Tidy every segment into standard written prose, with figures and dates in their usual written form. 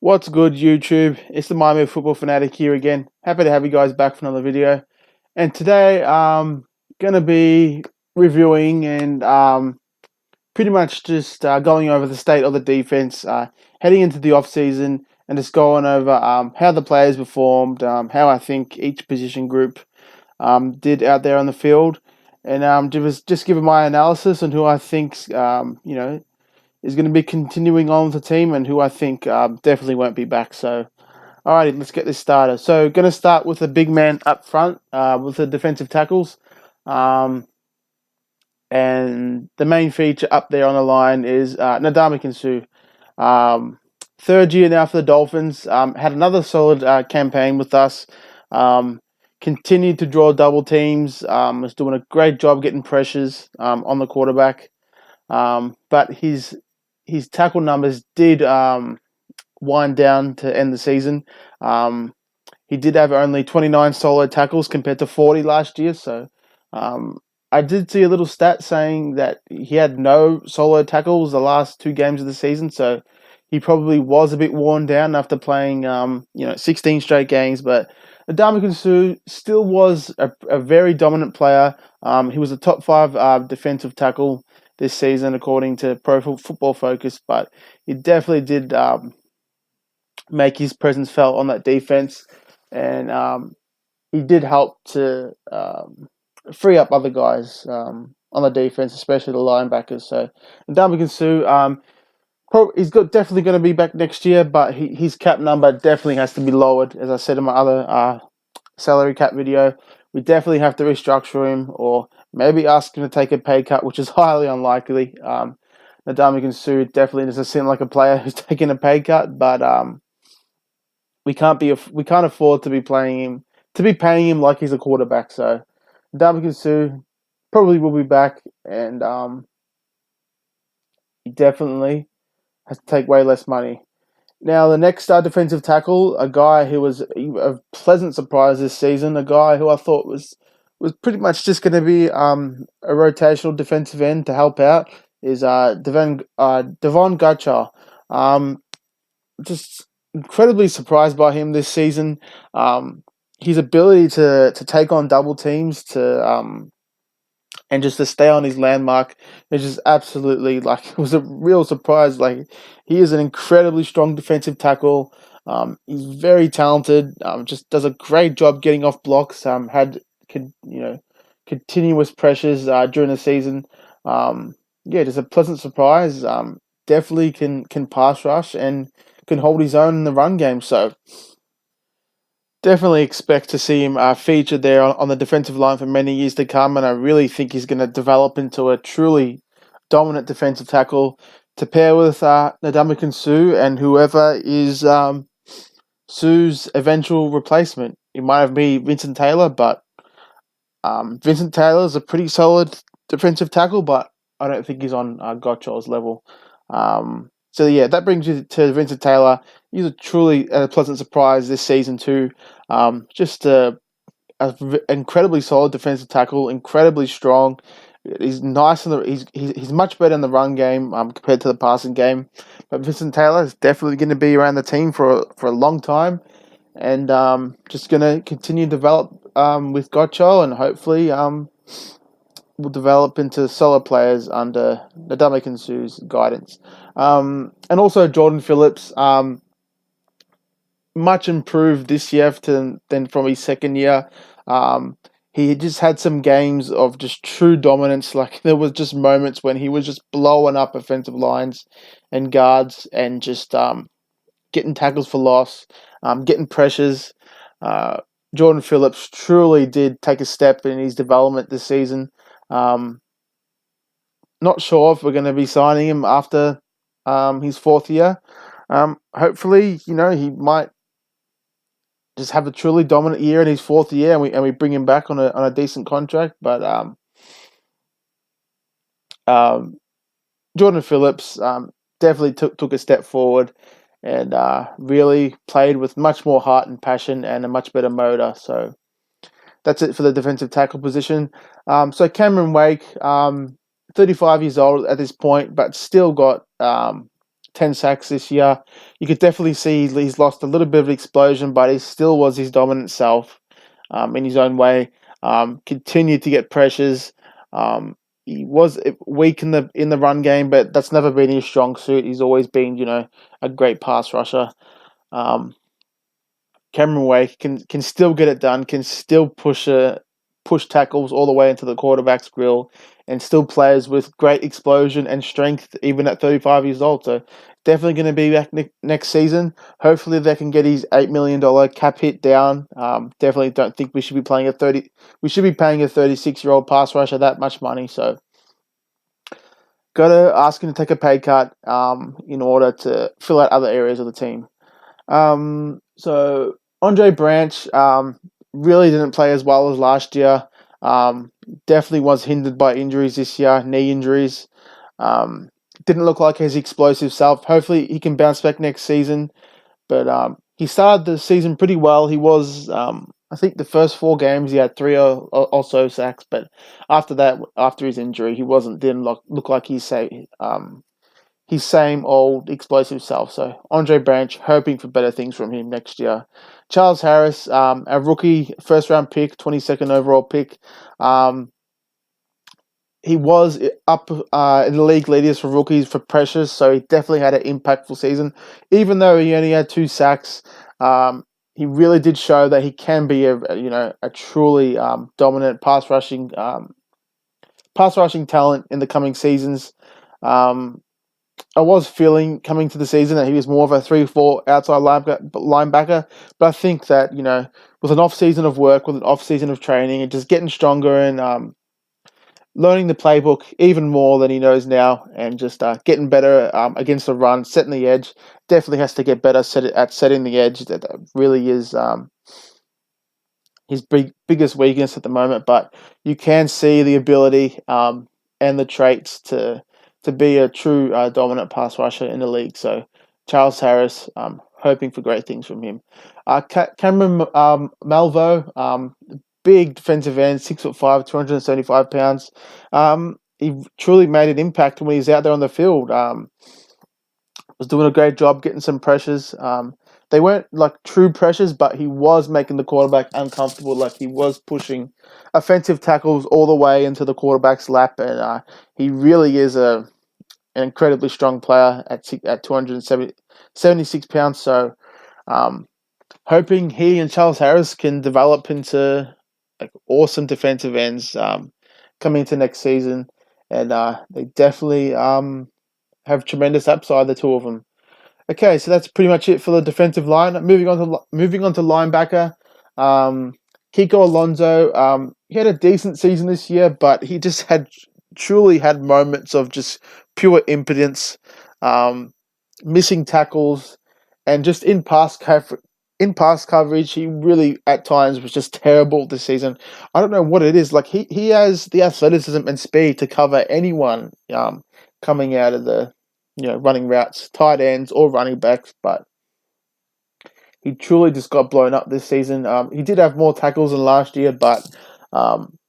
What's good, YouTube? It's the Miami Football Fanatic here again. Happy to have you guys back for another video. And today I'm going to be reviewing and pretty much just going over the state of the defense, heading into the offseason, and just going over how the players performed, how I think each position group did out there on the field, and just giving my analysis on who I think, is going to be continuing on with the team and who I think definitely won't be back. So, alrighty, let's get this started. So, going to start with the big man up front with the defensive tackles. And the main feature up there on the line is Ndamukong Suh. Third year now for the Dolphins. Had another solid campaign with us. Continued to draw double teams. Was doing a great job getting pressures on the quarterback. But his tackle numbers did wind down to end the season. He did have only 29 solo tackles compared to 40 last year. So I did see a little stat saying that he had no solo tackles the last two games of the season. So he probably was a bit worn down after playing 16 straight games. But Ndamukong Suh still was a very dominant player. He was a top 5 defensive tackle this season, according to Pro Football Focus, but he definitely did make his presence felt on that defense, and he did help to free up other guys on the defense, especially the linebackers. So, Ndamukong Suh, he's definitely going to be back next year, but his cap number definitely has to be lowered. As I said in my other salary cap video, we definitely have to restructure him, or maybe ask him to take a pay cut, which is highly unlikely. Ndamukong Suh definitely doesn't seem like a player who's taking a pay cut, but we can't afford to be paying him like he's a quarterback. So Ndamukong Suh probably will be back, and he definitely has to take way less money. Now, the next defensive tackle, a guy who was a pleasant surprise this season, a guy who I thought was pretty much just going to be a rotational defensive end to help out, is Devon Gutcher. Just incredibly surprised by him this season. His ability to take on double teams and just to stay on his landmark is just absolutely, it was a real surprise. He is an incredibly strong defensive tackle. He's very talented. Just does a great job getting off blocks. Had continuous pressures during the season. Just a pleasant surprise. Definitely can pass rush and can hold his own in the run game. So definitely expect to see him featured there on the defensive line for many years to come, and I really think he's going to develop into a truly dominant defensive tackle to pair with Ndamukong Suh and whoever is Suh's eventual replacement. It might have been Vincent Taylor, but Vincent Taylor is a pretty solid defensive tackle, but I don't think he's on Gottschall's level. That brings you to Vincent Taylor. He's a truly pleasant surprise this season too. Just a incredibly solid defensive tackle, incredibly strong. He's nice he's much better in the run game compared to the passing game. But Vincent Taylor is definitely going to be around the team for a long time, and just going to continue to develop with Gottschall, and hopefully will develop into solid players under Ndamukong Suh's guidance. And also Jordan Phillips, much improved this year than from his second year. He just had some games of just true dominance. There was just moments when he was just blowing up offensive lines and guards and just getting tackles for loss, getting pressures. Jordan Phillips truly did take a step in his development this season. Not sure if we're going to be signing him after his fourth year. Hopefully, he might just have a truly dominant year in his fourth year, and we bring him back on a decent contract. But Jordan Phillips definitely took a step forward and really played with much more heart and passion and a much better motor. So that's it for the defensive tackle position. So Cameron Wake, 35 years old at this point, but still got 10 sacks this year. You could definitely see he's lost a little bit of explosion, but he still was his dominant self in his own way. Continued to get pressures. He was weak in the run game, but that's never been his strong suit. He's always been, a great pass rusher. Um, Cameron Wake can still get it done, can still push tackles all the way into the quarterback's grill, and still plays with great explosion and strength even at 35 years old. So definitely going to be back next season. Hopefully they can get his $8 million cap hit down. Definitely don't think we should be playing we should be paying a 36-year-old pass rusher that much money. So got to ask him to take a pay cut in order to fill out other areas of the team. So Andre Branch really didn't play as well as last year. Definitely was hindered by injuries this year, knee injuries. Didn't look like his explosive self. Hopefully he can bounce back next season. But he started the season pretty well. He was, I think the first 4 games he had 3 or so sacks, but after that, after his injury, he didn't look like his same old explosive self. So Andre Branch, hoping for better things from him next year. Charles Harris, a rookie, first round pick, 22nd overall pick. He was up in the league leaders for rookies for pressures, so he definitely had an impactful season. Even though he only had 2 sacks, he really did show that he can be a truly dominant pass rushing talent in the coming seasons. I was feeling coming to the season that he was more of a 3-4 outside linebacker, but I think that with an off season of work, with an off season of training, and just getting stronger and learning the playbook even more than he knows now, and just getting better against the run, setting the edge. Definitely has to get better at setting the edge. That really is his biggest weakness at the moment. But you can see the ability and the traits to be a true dominant pass rusher in the league. So Charles Harris, hoping for great things from him. Cameron Malvo, big defensive end, 6'5", 275 pounds. He truly made an impact when he was out there on the field. Was doing a great job getting some pressures. They weren't like true pressures, but he was making the quarterback uncomfortable. Like he was pushing offensive tackles all the way into the quarterback's lap, and he really is an incredibly strong player at 276 pounds. So, hoping he and Charles Harris can develop into awesome defensive ends coming into next season, and they definitely have tremendous upside, the two of them. Okay, so that's pretty much it for the defensive line. Moving on to linebacker, Kiko Alonso. He had a decent season this year, but he just truly had moments of just pure impotence, missing tackles, and just in pass coverage, he really at times was just terrible this season. I don't know what it is. Like he has the athleticism and speed to cover anyone coming out of the running routes, tight ends or running backs, but he truly just got blown up this season. He did have more tackles than last year, but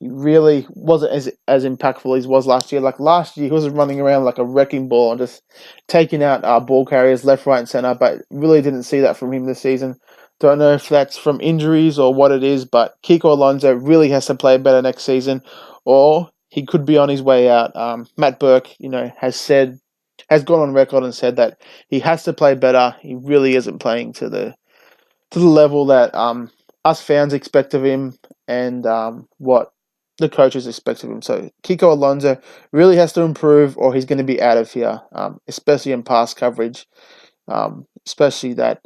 he really wasn't as impactful as he was last year. Like last year, he was running around like a wrecking ball and just taking out ball carriers left, right, and center, but really didn't see that from him this season. Don't know if that's from injuries or what it is, but Kiko Alonso really has to play better next season, or he could be on his way out. Matt Burke, has gone on record and said that he has to play better. He really isn't playing to the level that us fans expect of him and what the coaches expect of him. So Kiko Alonso really has to improve, or he's going to be out of here, especially in pass coverage, especially that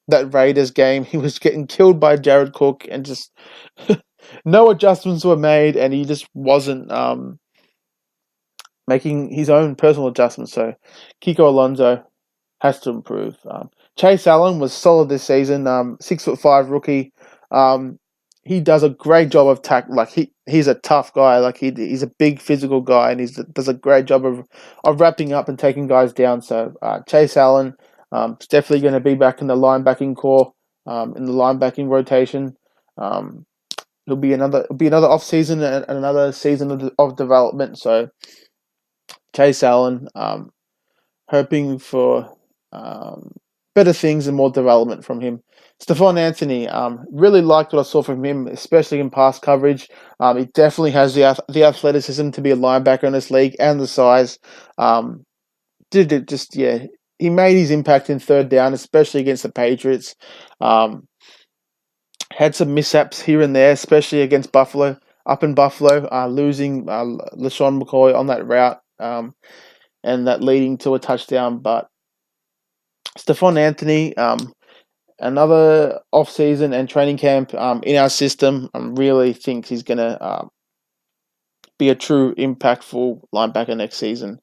Raiders game. He was getting killed by Jared Cook, and just no adjustments were made, and he just wasn't making his own personal adjustments. So Kiko Alonso has to improve. Chase Allen was solid this season. 6'5" rookie. He does a great job of tackle. Like he's a tough guy. Like he's a big physical guy, and he does a great job of wrapping up and taking guys down. So Chase Allen is definitely going to be back in the linebacking core, in the linebacking rotation. It'll be another off season and another season of development. So Chase Allen, hoping for better things and more development from him. Stephon Anthony, really liked what I saw from him, especially in pass coverage. He definitely has the athleticism to be a linebacker in this league and the size. Um, did it just yeah? He made his impact in third down, especially against the Patriots. Um, had some mishaps here and there, especially against Buffalo, up in Buffalo, losing LaShawn McCoy on that route, and that leading to a touchdown. But Stephon Anthony, another off-season and training camp in our system, really think he's going to be a true impactful linebacker next season.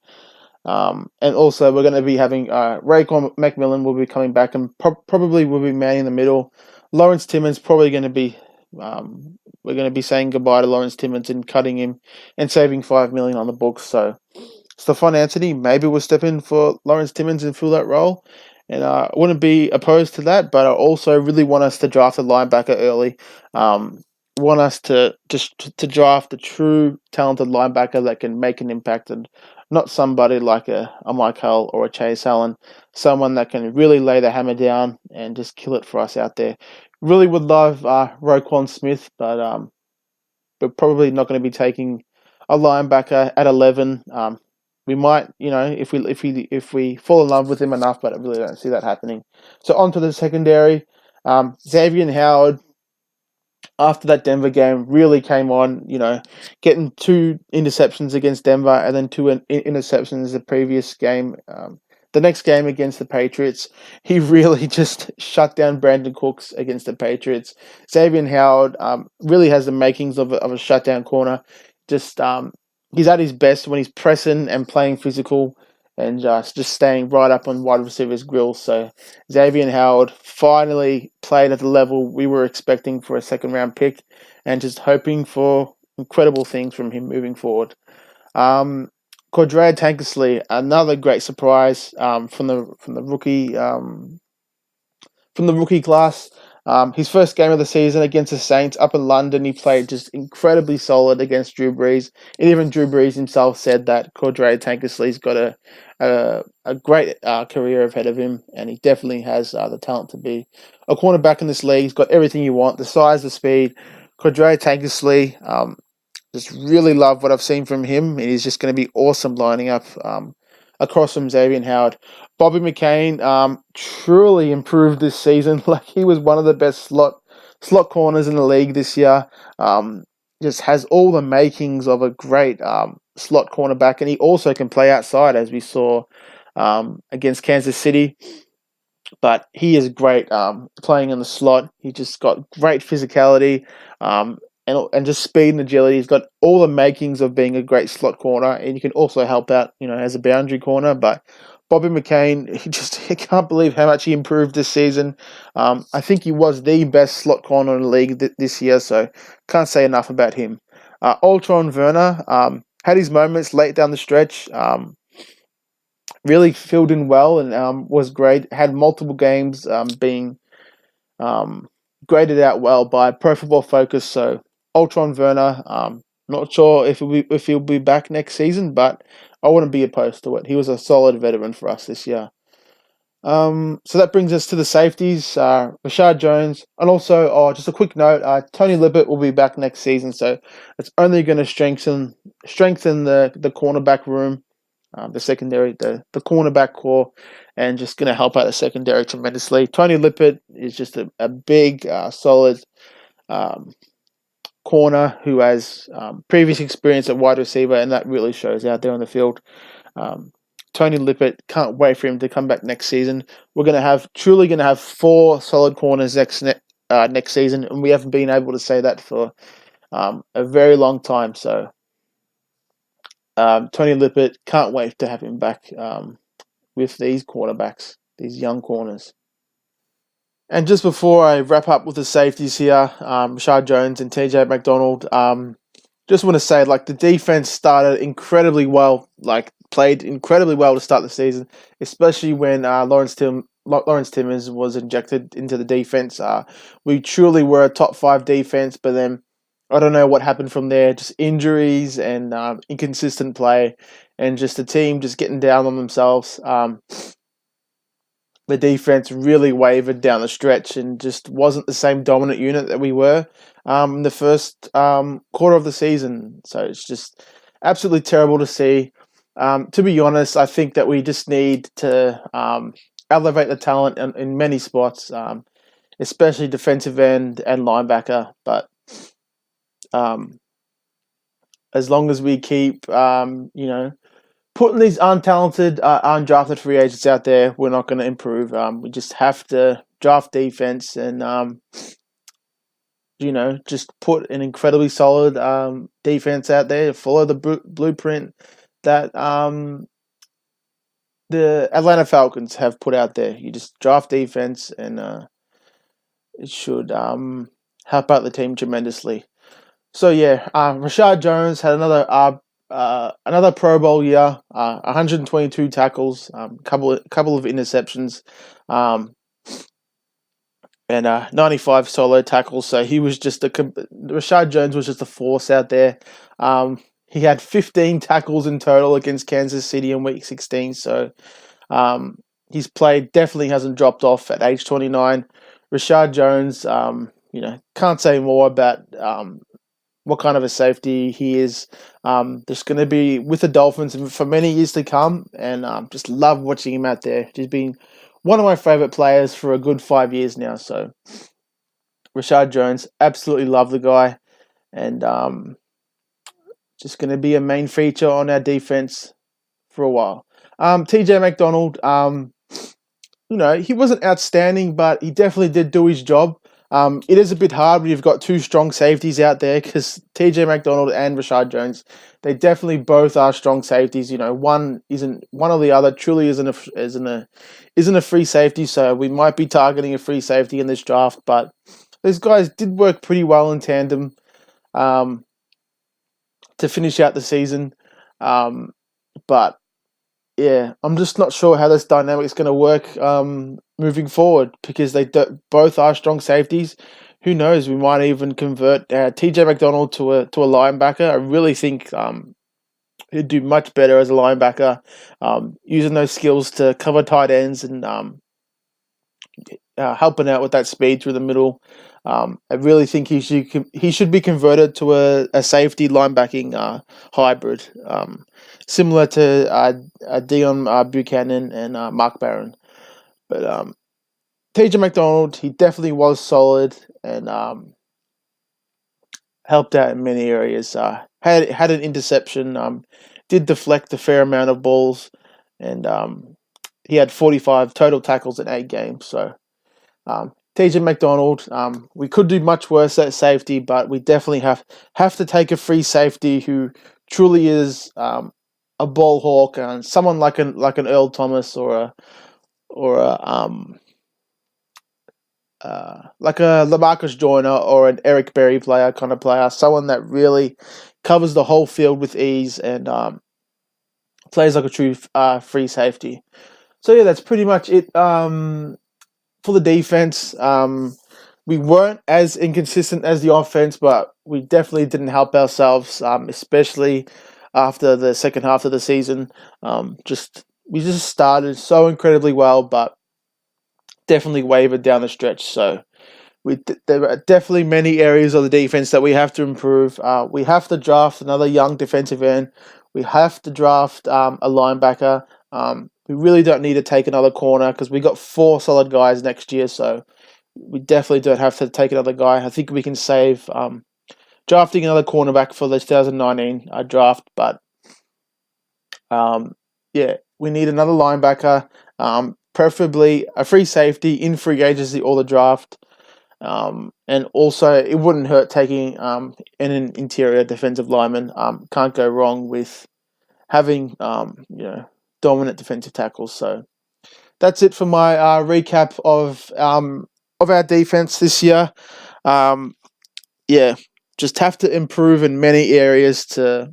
And also, we're going to be having Raekwon McMillan will be coming back and probably will be manning the middle. Lawrence Timmons probably going to be. We're going to be saying goodbye to Lawrence Timmons and cutting him and saving $5 million on the books. So Stephon Anthony maybe will step in for Lawrence Timmons and fill that role. And I wouldn't be opposed to that, but I also really want us to draft a linebacker early. Want us to draft a true talented linebacker that can make an impact, and not somebody like a Michael or a Chase Allen, someone that can really lay the hammer down and just kill it for us out there. Really would love Roquan Smith, but we're probably not going to be taking a linebacker at 11. We might, if we fall in love with him enough, but I really don't see that happening. So on to the secondary. Xavier Howard, after that Denver game, really came on, getting 2 interceptions against Denver and then 2 interceptions the previous game. The next game against the Patriots, he really just shut down Brandon Cooks against the Patriots. Xavier Howard really has the makings of a shutdown corner. Just he's at his best when he's pressing and playing physical and just staying right up on wide receivers' grills. So Xavier Howard finally played at the level we were expecting for a second-round pick, and just hoping for incredible things from him moving forward. Cordrea Tankersley, another great surprise from the rookie class. His first game of the season against the Saints up in London, he played just incredibly solid against Drew Brees. And even Drew Brees himself said that Cordrea Tankersley's got a great career ahead of him, and he definitely has the talent to be a cornerback in this league. He's got everything you want: the size, the speed. Cordrea Tankersley, just really love what I've seen from him. He's just going to be awesome lining up across from Xavier Howard. Bobby McCain truly improved this season. Like, he was one of the best slot corners in the league this year. Just has all the makings of a great slot cornerback, and he also can play outside, as we saw against Kansas City. But he is great playing in the slot. He just got great physicality and just speed and agility. He's got all the makings of being a great slot corner, and you can also help out, as a boundary corner. But Bobby McCain, I can't believe how much he improved this season. I think he was the best slot corner in the league this year, so can't say enough about him. Ultron Werner had his moments late down the stretch. Really filled in well and was great. Had multiple games being graded out well by Pro Football Focus. So Ultron Werner, not sure if he'll be back next season, but I wouldn't be opposed to it. He was a solid veteran for us this year. So that brings us to the safeties, Rashad Jones, and also, just a quick note, Tony Lippett will be back next season, so it's only going to strengthen the cornerback room, the secondary, the cornerback core, and just going to help out the secondary tremendously. Tony Lippett is just a big, solid corner who has previous experience at wide receiver, and that really shows out there on the field. Tony Lippett, can't wait for him to come back next season. We're truly going to have 4 solid corners next season, and we haven't been able to say that for a very long time. So Tony Lippett, can't wait to have him back with these quarterbacks, these young corners. And just before I wrap up with the safeties here, Rashad Jones and TJ McDonald, just want to say, the defense started incredibly well, played incredibly well to start the season, especially when Lawrence Timmons was injected into the defense. We truly were a top 5 defense, but then I don't know what happened from there, just injuries and inconsistent play. and just the team just getting down on themselves. The defense really wavered down the stretch and just wasn't the same dominant unit that we were in the first quarter of the season. So it's just absolutely terrible to see. To be honest, I think that we just need to elevate the talent in many spots, especially defensive end and linebacker. But as long as we keep, putting these untalented, undrafted free agents out there, we're not going to improve. We just have to draft defense and, just put an incredibly solid defense out there, follow the blueprint that the Atlanta Falcons have put out there. You just draft defense and it should help out the team tremendously. So yeah, Rashad Jones had another Pro Bowl year, 122 tackles, couple of interceptions, and 95 solo tackles. So he was just Rashad Jones was just a force out there. He had 15 tackles in total against Kansas City in Week 16. So his play definitely hasn't dropped off at age 29. Rashad Jones, can't say more about what kind of a safety he is. Just going to be with the Dolphins for many years to come, and just love watching him out there. He's been one of my favourite players for a good 5 years now. So Rashad Jones, absolutely love the guy, and just going to be a main feature on our defense for a while. TJ McDonald, he wasn't outstanding, but he definitely did do his job. It is a bit hard when you've got two strong safeties out there because TJ McDonald and Rashad Jones, they definitely both are strong safeties. One or the other truly isn't a free safety. So we might be targeting a free safety in this draft, but those guys did work pretty well in tandem to finish out the season. But yeah, I'm just not sure how this dynamic is going to work moving forward because they both are strong safeties. Who knows? We might even convert TJ McDonald to a linebacker. I really think he'd do much better as a linebacker, using those skills to cover tight ends and helping out with that speed through the middle. I really think he should be converted to a safety linebacking hybrid, similar to Dion Buchanan and Mark Barron. But TJ McDonald, he definitely was solid and helped out in many areas. Had an interception, did deflect a fair amount of balls, and he had 45 total tackles in 8 games. So TJ McDonald, we could do much worse at safety, but we definitely have to take a free safety who truly is a ball hawk and someone like an Earl Thomas or like a LaMarcus Joyner or an Eric Berry kind of player, someone that really covers the whole field with ease and plays like a true free safety. So yeah, that's pretty much it for the defense. We weren't as inconsistent as the offense, but we definitely didn't help ourselves, especially after the second half of the season. We just started so incredibly well, but definitely wavered down the stretch. So there are definitely many areas of the defense that we have to improve. We have to draft another young defensive end. We have to draft a linebacker. We really don't need to take another corner because we got 4 solid guys next year. So we definitely don't have to take another guy. I think we can save drafting another cornerback for the 2019 draft. But we need another linebacker, preferably a free safety in free agency or the draft. And also, it wouldn't hurt taking an interior defensive lineman. Can't go wrong with having dominant defensive tackles. So that's it for my recap of our defense this year. Just have to improve in many areas to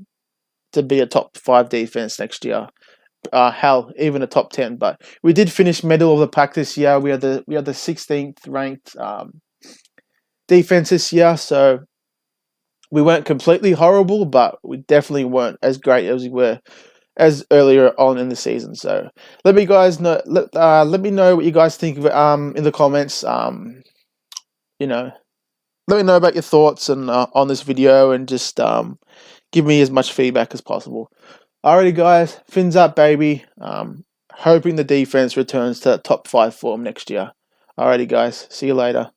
be a top 5 defense next year. Hell, even a top 10. But we did finish middle of the pack this year. We had the 16th ranked defense this year, so we weren't completely horrible, but we definitely weren't as great as we were as earlier on in the season. So let me know. Let me know what you guys think of it in the comments. You know, let me know about your thoughts and on this video, and just give me as much feedback as possible. Alrighty, guys, fins up, baby. Hoping the defense returns to top 5 form next year. Alrighty, guys, see you later.